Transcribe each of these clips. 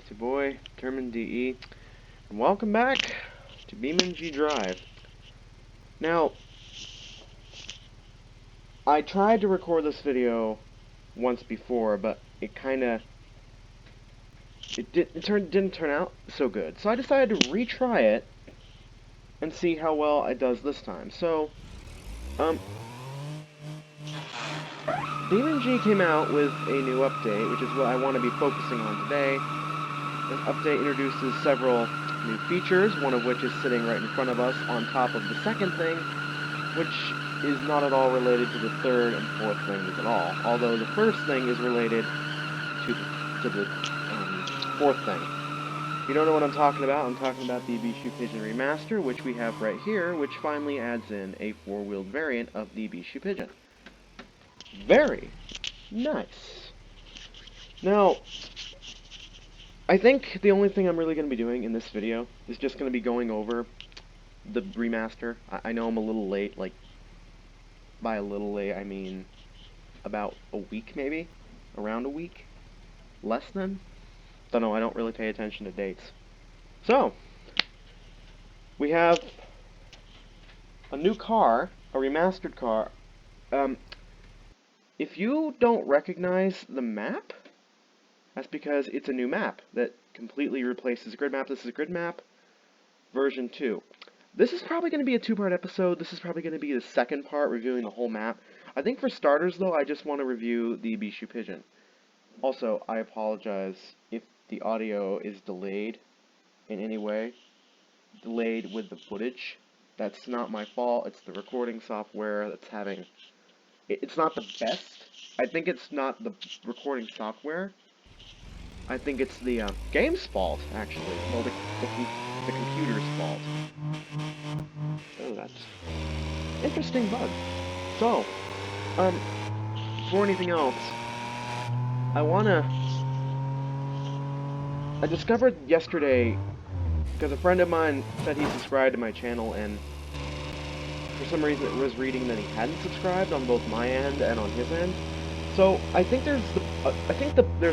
It's your boy, Determined DE, and welcome back to BeamNG Drive. Now, I tried to record this video once before, but it didn't turn out so good. So I decided to retry it and see how well it does this time. So, BeamNG came out with a new update, which is what I want to be focusing on today. This update introduces several new features, one of which is sitting right in front of us on top of the second thing, which is not at all related to the third and fourth things at all. Although the first thing is related to the fourth thing. If you don't know what I'm talking about the Bishu Pigeon Remaster, which we have right here, which finally adds in a four-wheeled variant of the Bishu Pigeon. Very nice. Now, I think the only thing I'm really going to be doing in this video is just going to be going over the remaster. I know I'm a little late, like, by a little late, I mean about a week, maybe? Around a week? Less than? Don't know, I don't really pay attention to dates. So, we have a new car, a remastered car. If you don't recognize the map, that's because it's a new map that completely replaces grid map. This is grid map version 2. This is probably going to be a two-part episode. This is probably going to be the second part, reviewing the whole map. I think for starters, though, I just want to review the Bishu Pigeon. Also, I apologize if the audio is delayed in any way. Delayed with the footage. That's not my fault. It's the recording software that's having... It's not the best. I think it's not the recording software. I think it's the game's fault, actually. Well, the computer's fault. Oh, that's interesting bug. So, before anything else, I discovered yesterday, because a friend of mine said he subscribed to my channel, and for some reason it was reading that he hadn't subscribed on both my end and on his end. So I think there's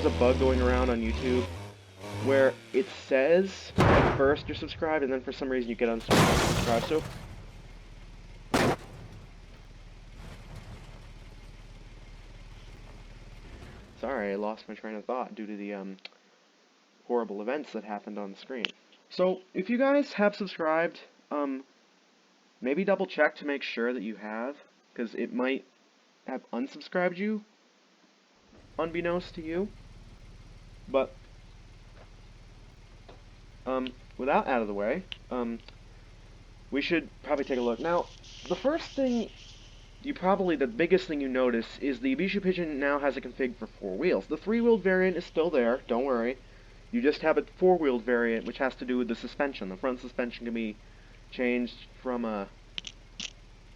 a bug going around on YouTube where it says at first you're subscribed, and then for some reason you get unsubscribed. So sorry, I lost my train of thought due to the horrible events that happened on the screen. So if you guys have subscribed, maybe double check to make sure that you have, because it might have unsubscribed you, unbeknownst to you. But with that out of the way, we should probably take a look. Now, the first thing the biggest thing you notice is the Bishu Pigeon now has a config for 4 wheels. The 3-wheeled variant is still there, don't worry. You just have a 4-wheeled variant, which has to do with the suspension. The front suspension can be changed from a...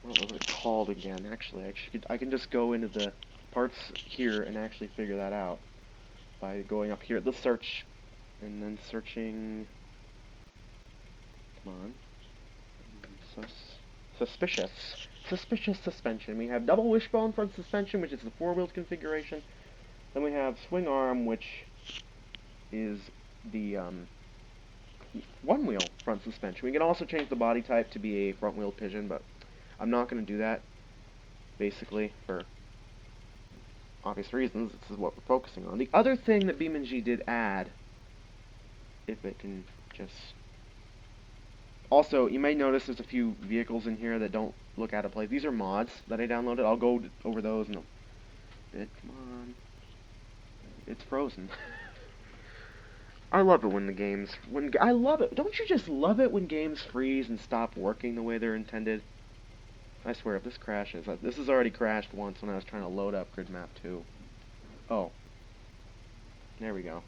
what was it called again? Actually, I can just go into the parts here and actually figure that out by going up here at the search and then searching... come on. Suspicious suspension. We have double wishbone front suspension, which is the 4-wheeled configuration. Then we have swing arm, which is the 1-wheel front suspension. We can also change the body type to be a front-wheeled pigeon, but I'm not going to do that, basically, for obvious reasons. This is what we're focusing on. The other thing that BeamNG did add, if it can just... Also, you may notice there's a few vehicles in here that don't look out of place. These are mods that I downloaded. I'll go over those in a bit. Come on. It's frozen. I love it when the games... I love it. Don't you just love it when games freeze and stop working the way they're intended? I swear, if this crashes... This has already crashed once when I was trying to load up Grid Map 2. Oh. There we go.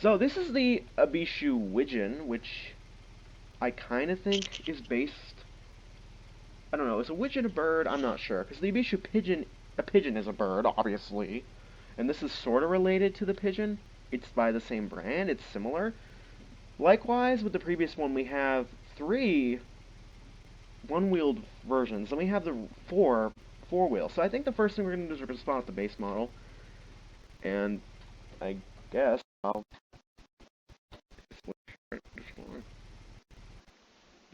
So, this is the Bishu Widgeon, which I kind of think is based... I don't know, is a widgeon a bird? I'm not sure, because the Bishu Pigeon... A pigeon is a bird, obviously. And this is sort of related to the pigeon. It's by the same brand, it's similar. Likewise, with the previous one, we have 3 one-wheeled versions, and we have the 4-wheel. So I think the first thing we're going to do is we're going to spawn out the base model. And I guess I'll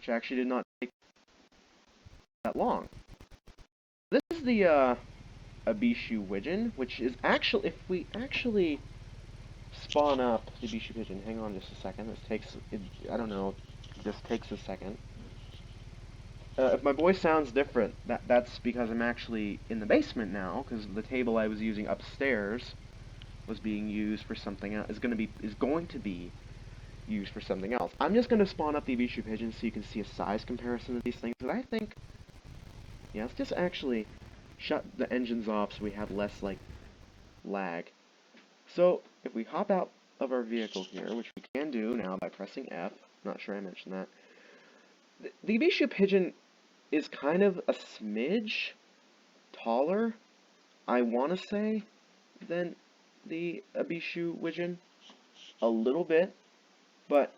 which actually did not take that long. This is the Abishu Widgeon, which is actually, if we actually spawn up the Abishu Pigeon, hang on just a second, this takes, I don't know, this takes a second. If my voice sounds different, that's because I'm actually in the basement now, because the table I was using upstairs was being used for something else, is going to be used for something else. I'm just going to spawn up the Abishu Pigeon so you can see a size comparison of these things, but I think, yeah, let's just actually shut the engines off so we have less, like, lag. So, if we hop out of our vehicle here, which we can do now by pressing F, not sure I mentioned that, the Abishu Pigeon is kind of a smidge taller, I want to say, than the Abishu Widgeon. A little bit, but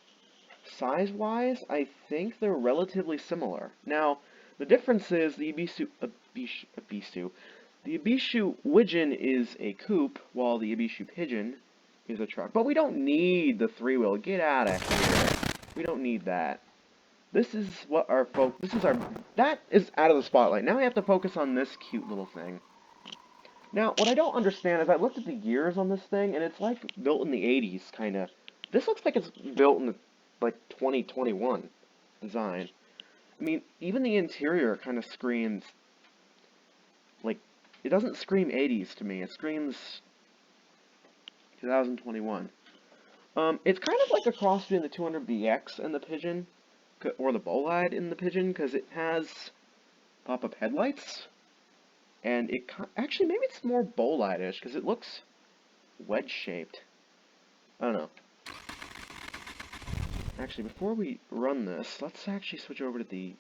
size-wise, I think they're relatively similar. Now, the difference is the Abishu Widgeon is a coupe, while the Abishu Pigeon is a truck. But we don't need the three-wheel. Get out of here. We don't need that. This is what our that is out of the spotlight. Now we have to focus on this cute little thing. Now, what I don't understand is I looked at the gears on this thing, and it's like built in the 80s, kind of. This looks like it's built in the, like, 2021 design. I mean, even the interior kind of screams, like, it doesn't scream 80s to me. It screams 2021. It's kind of like a cross between the 200BX and the Pigeon, or the Bolide in the Pigeon, because it has pop-up headlights, and it actually, maybe it's more Bolide-ish, because it looks wedge-shaped. I don't know. Actually, before we run this, let's actually switch over to the...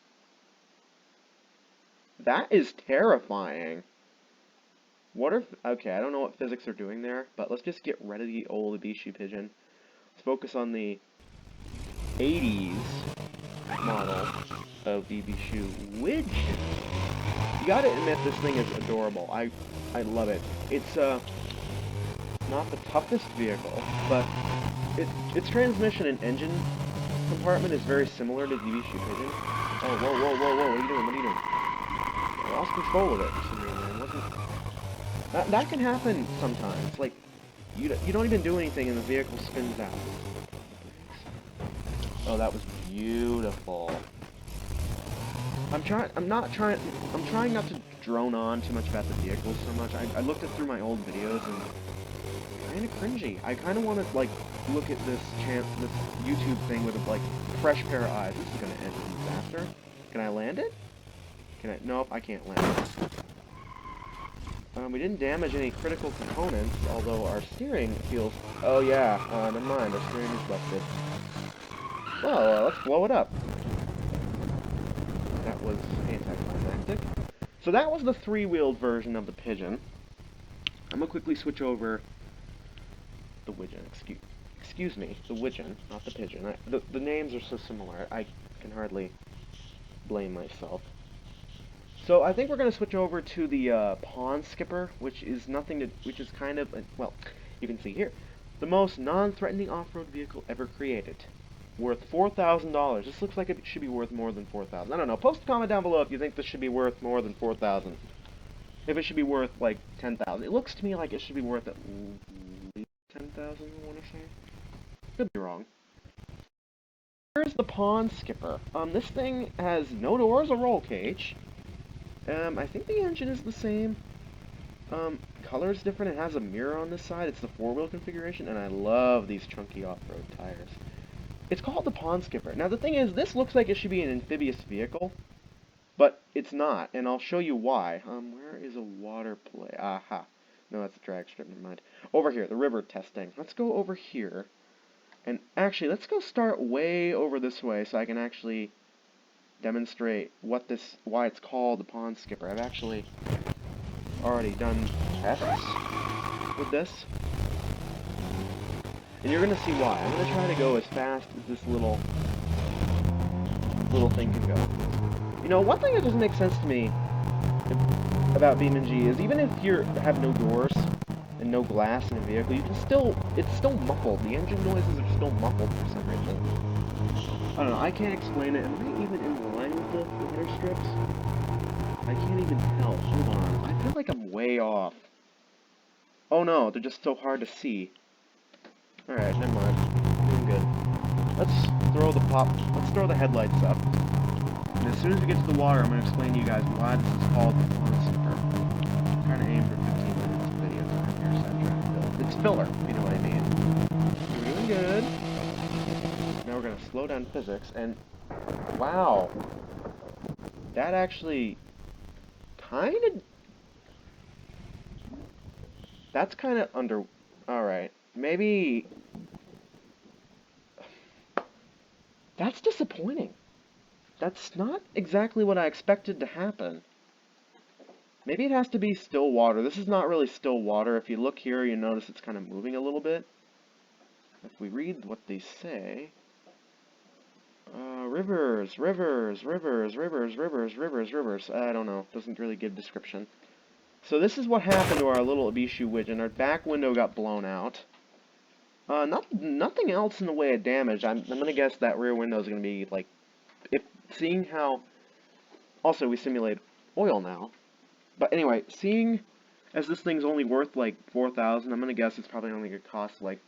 That is terrifying! What if... Okay, I don't know what physics are doing there, but let's just get rid of the old Abishu Pigeon. Let's focus on the 80s model of the Abishu Widgeon. You gotta admit, this thing is adorable. I love it. It's not the toughest vehicle, but its transmission and engine compartment is very similar to the Abishu Pigeon. Oh, whoa, whoa, whoa, whoa! What are you doing? What are you doing? I lost control of it for some reason. That can happen sometimes. Like, you don't even do anything and the vehicle spins out. Oh, that was beautiful. I'm trying not to drone on too much about the vehicles so much. I looked through my old videos and kind of cringy. I kind of want to, like, look at this YouTube thing with a, like, fresh pair of eyes. This is gonna end in disaster. Can I land it? Can I? Nope, I can't land it. We didn't damage any critical components, although our steering feels... Oh yeah, never mind, our steering is busted. Well, let's blow it up. That was anticlimactic. So that was the three-wheeled version of the Pigeon. I'm gonna quickly switch over the Widgeon. Excuse me, the Widgeon, not the Pigeon. The names are so similar, I can hardly blame myself. So I think we're gonna switch over to the Pond Skipper, which is kind of, well, you can see here, the most non-threatening off-road vehicle ever created. Worth $4,000. This looks like it should be worth more than $4,000. I don't know. Post a comment down below if you think this should be worth more than $4,000. If it should be worth, like, $10,000. It looks to me like it should be worth at least $10,000, I want to say. Could be wrong. Here's the Pond Skipper. This thing has no doors or roll cage. I think the engine is the same. Color is different. It has a mirror on this side. It's the four-wheel configuration, and I love these chunky off-road tires. It's called the Pond Skipper. Now the thing is, this looks like it should be an amphibious vehicle, but it's not, and I'll show you why. Where is a water play? Aha. No, that's a drag strip, never mind. Over here, the river testing. Let's go over here, and actually, let's go start way over this way so I can actually demonstrate why it's called the Pond Skipper. I've actually already done tests with this. And you're gonna see why. I'm gonna try to go as fast as this little thing can go. You know, one thing that doesn't make sense to me about BeamNG is even if you have no doors and no glass in a vehicle, it's still muffled. The engine noises are still muffled for some reason. I don't know, I can't explain it. Am I even in line with the header strips? I can't even tell. Hold on. I feel like I'm way off. Oh no, they're just so hard to see. Alright, never mind. Doing good. Let's throw the headlights up. And as soon as we get to the water, I'm going to explain to you guys why this is called Super. I'm trying to aim for 15 minutes of video time here, so I'm trying to fill. It's filler, if you know what I mean. We're doing good. Now we're going to slow down physics, and wow. That actually kind of... That's kind of under... Alright, maybe... That's disappointing. That's not exactly what I expected to happen. Maybe it has to be still water. This is not really still water. If you look here, you notice it's kind of moving a little bit. If we read what they say... rivers, rivers, rivers, rivers, rivers, rivers, rivers. I don't know. Doesn't really give description. So this is what happened to our little Abishu widget. Our back window got blown out. Nothing else in the way of damage. I'm gonna guess that rear window is gonna be like, seeing how. Also, we simulate oil now. But anyway, seeing as this thing's only worth like 4,000, I'm gonna guess it's probably only gonna cost like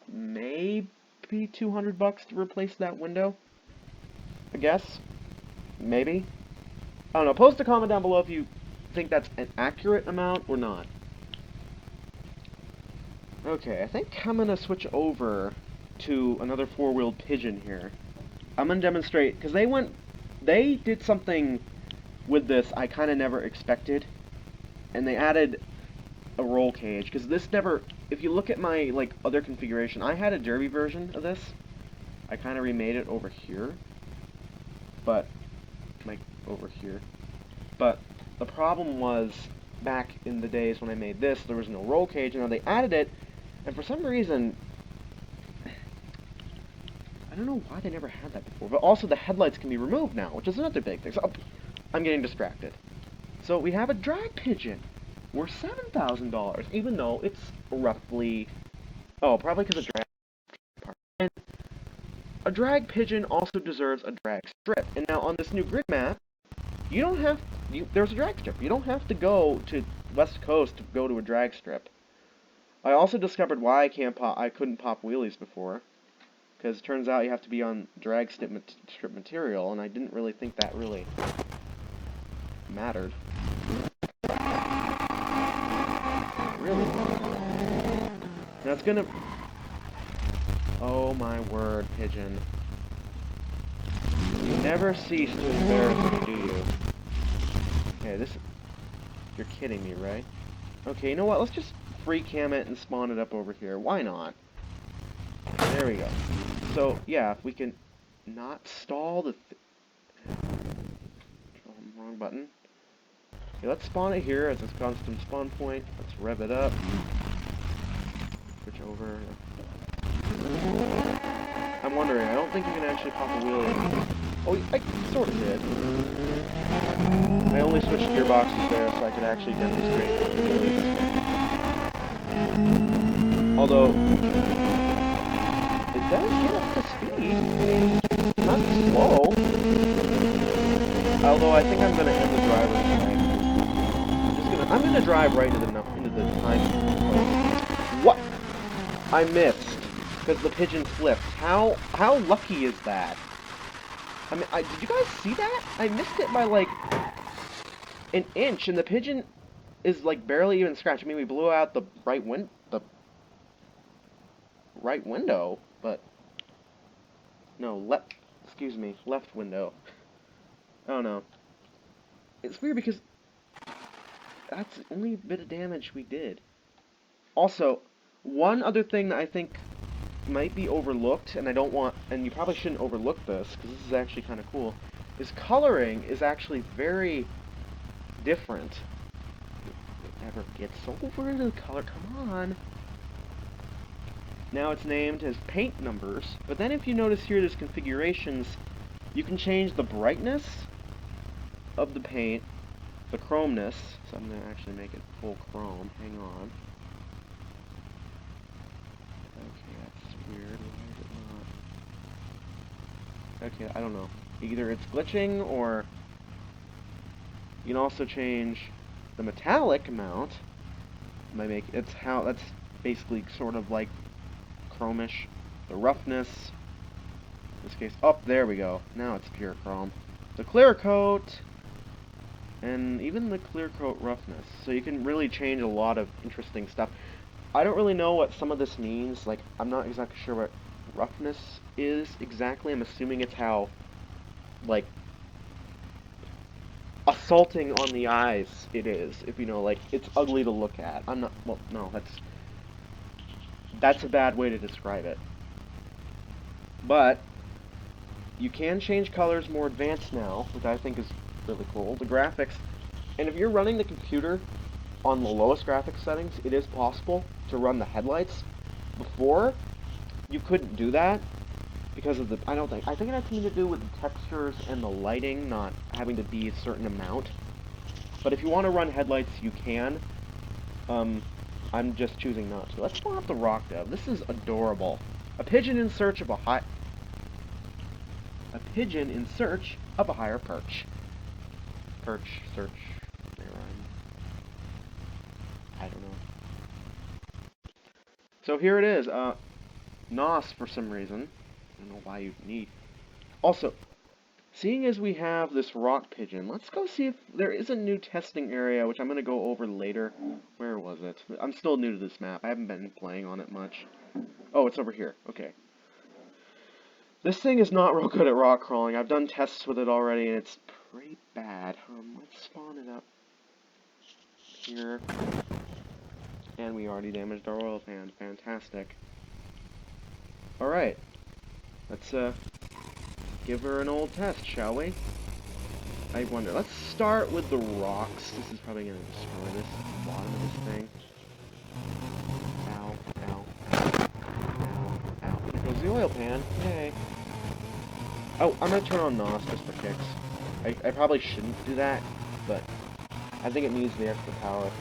maybe $200 to replace that window. I guess. Maybe. I don't know. Post a comment down below if you think that's an accurate amount or not. Okay, I think I'm gonna switch over to another four-wheeled pigeon here. I'm gonna demonstrate, because they did something with this I kind of never expected, and they added a roll cage, because this never, if you look at my, like, other configuration, I had a derby version of this. I kind of remade it over here, but, like, over here. But the problem was, back in the days when I made this, there was no roll cage, and now they added it, and for some reason, I don't know why they never had that before, but also the headlights can be removed now, which is another big thing. So, I'm getting distracted. So we have a drag pigeon. We're $7,000, even though it's roughly... Oh, probably because of drag... And a drag pigeon also deserves a drag strip. And now on this new grid map, you don't have... there's a drag strip. You don't have to go to West Coast to go to a drag strip. I also discovered why I couldn't pop wheelies before. Because it turns out you have to be on drag strip material, and I didn't really think that really mattered. Really? Now it's gonna... Oh my word, pigeon. You never cease to embarrass me, do you? Okay, this... You're kidding me, right? Okay, you know what? Let's just free cam it and spawn it up over here. Why not? There we go. So, yeah, if we can not stall the... Wrong button. Okay, let's spawn it here as a constant spawn point. Let's rev it up. Switch over. I'm wondering, I don't think you can actually pop a wheelie. Oh, I sort of did. I only switched gearboxes there so I could actually demonstrate the wheelie. Although, it does get up to speed. Not slow. Although I think I'm gonna end the driver tonight. I'm gonna drive right into the time. What? I missed because the pigeon flipped. How lucky is that? I mean, did you guys see that? I missed it by like an inch, and the pigeon is like barely even scratched. I mean, we blew out the right window, but no, excuse me, left window. I don't know. It's weird because that's the only bit of damage we did. Also, one other thing that I think might be overlooked, and I don't want, and you probably shouldn't overlook this, because this is actually kind of cool, is coloring is actually very different. It never gets over the color, come on. Now it's named as paint numbers, but then if you notice here there's configurations, you can change the brightness of the paint, the chromeness, so I'm going to actually make it full chrome, hang on. Okay, that's weird, why is it not? Okay, I don't know. Either it's glitching, or you can also change the metallic amount. That's basically sort of like chromish. The roughness, in this case, there we go. Now it's pure chrome. The clear coat, and even the clear coat roughness. So you can really change a lot of interesting stuff. I don't really know what some of this means. Like, I'm not exactly sure what roughness is exactly. I'm assuming it's how, like, assaulting on the eyes it is. If you know, like, it's ugly to look at. I'm not, well, no, that's a bad way to describe it. But you can change colors more advanced now, which I think is really cool. The graphics, and if you're running the computer on the lowest graphics settings, it is possible to run the headlights. Before, you couldn't do that because of I think it has something to do with the textures and the lighting not having to be a certain amount. But if you want to run headlights, you can. I'm just choosing not to. Let's pull out the rock dove. This is adorable. A pigeon in search of a higher perch. Perch, search, they rhyme. I don't know. So here it is. NOS for some reason. I don't know why you'd need. Also, seeing as we have this rock pigeon, let's go see if there is a new testing area, which I'm going to go over later. Where was it? I'm still new to this map. I haven't been playing on it much. Oh, it's over here. Okay. This thing is not real good at rock crawling. I've done tests with it already, and it's pretty bad. Let's spawn it up here. And we already damaged our oil pan. Fantastic. Alright. Let's, give her an old test, shall we? I wonder. Let's start with the rocks. This is probably going to destroy this bottom of this thing. Ow, ow, ow, ow. There goes the oil pan. Yay. Oh, I'm going to turn on NOS just for kicks. I probably shouldn't do that, but I think it needs the extra power.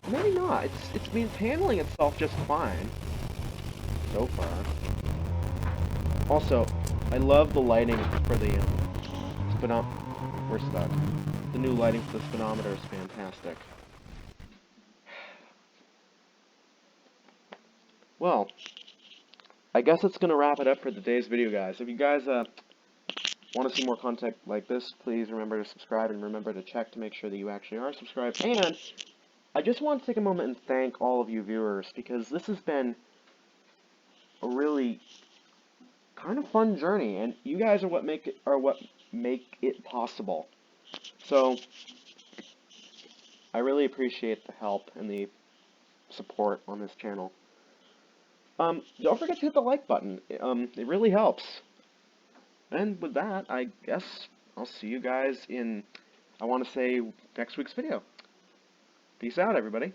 Maybe not. It's handling itself just fine. So far. Also, I love the lighting for the we're stuck. The new lighting for the speedometer is fantastic. Well, I guess it's gonna wrap it up for today's video, guys. If you guys want to see more content like this, please remember to subscribe and remember to check to make sure that you actually are subscribed. And I just want to take a moment and thank all of you viewers, because this has been a really kind of fun journey, and you guys are what make it possible. So I really appreciate the help and the support on this channel. Don't forget to hit the like button. It really helps. And with that, I guess I'll see you guys in, I want to say, next week's video. Peace out, everybody.